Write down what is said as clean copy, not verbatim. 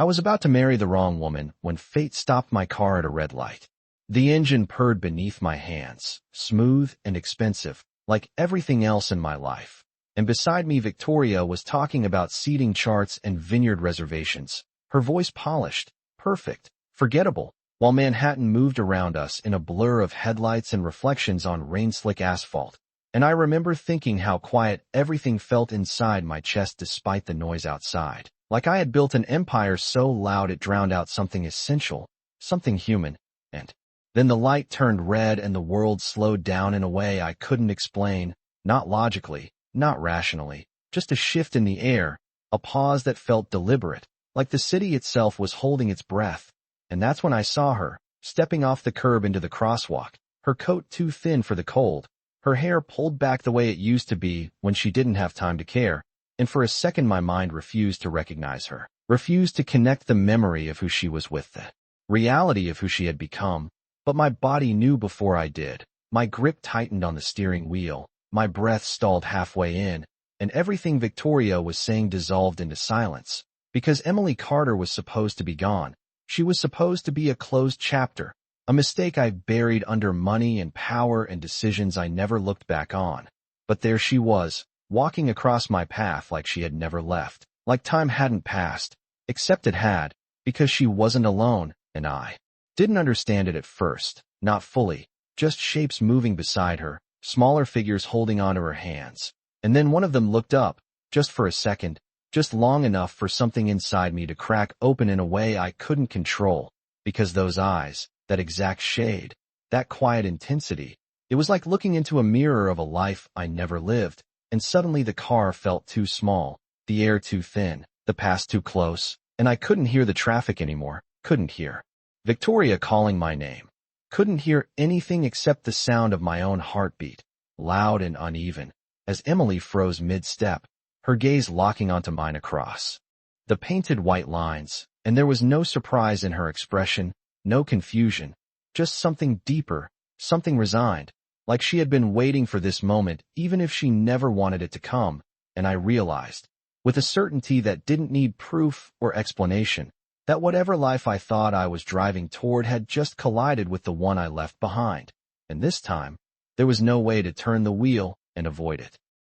I was about to marry the wrong woman when fate stopped my car at a red light. The engine purred beneath my hands, smooth and expensive, like everything else in my life. And beside me, Victoria was talking about seating charts and vineyard reservations. Her voice polished, perfect, forgettable, while Manhattan moved around us in a blur of headlights and reflections on rain-slick asphalt. And I remember thinking how quiet everything felt inside my chest despite the noise outside. Like I had built an empire so loud it drowned out something essential, something human. And then the light turned red and the world slowed down in a way I couldn't explain, not logically, not rationally, just a shift in the air, a pause that felt deliberate, like the city itself was holding its breath. And that's when I saw her, stepping off the curb into the crosswalk, her coat too thin for the cold, her hair pulled back the way it used to be when she didn't have time to care, and for a second my mind refused to recognize her, refused to connect the memory of who she was with the reality of who she had become. But my body knew before I did. My grip tightened on the steering wheel, my breath stalled halfway in, and everything Victoria was saying dissolved into silence. Because Emily Carter was supposed to be gone. She was supposed to be a closed chapter, a mistake I buried under money and power and decisions I never looked back on. But there she was, walking across my path like she had never left, like time hadn't passed, except it had, because she wasn't alone, and I didn't understand it at first, not fully, just shapes moving beside her, smaller figures holding onto her hands. And then one of them looked up, just for a second, just long enough for something inside me to crack open in a way I couldn't control, because those eyes, that exact shade, that quiet intensity, it was like looking into a mirror of a life I never lived, and suddenly the car felt too small, the air too thin, the past too close, and I couldn't hear the traffic anymore, couldn't hear Victoria calling my name. Couldn't hear anything except the sound of my own heartbeat, loud and uneven, as Emily froze mid-step, her gaze locking onto mine across the painted white lines, and there was no surprise in her expression, no confusion, just something deeper, something resigned, like she had been waiting for this moment even if she never wanted it to come. And I realized, with a certainty that didn't need proof or explanation, that whatever life I thought I was driving toward had just collided with the one I left behind. And this time, there was no way to turn the wheel and avoid it.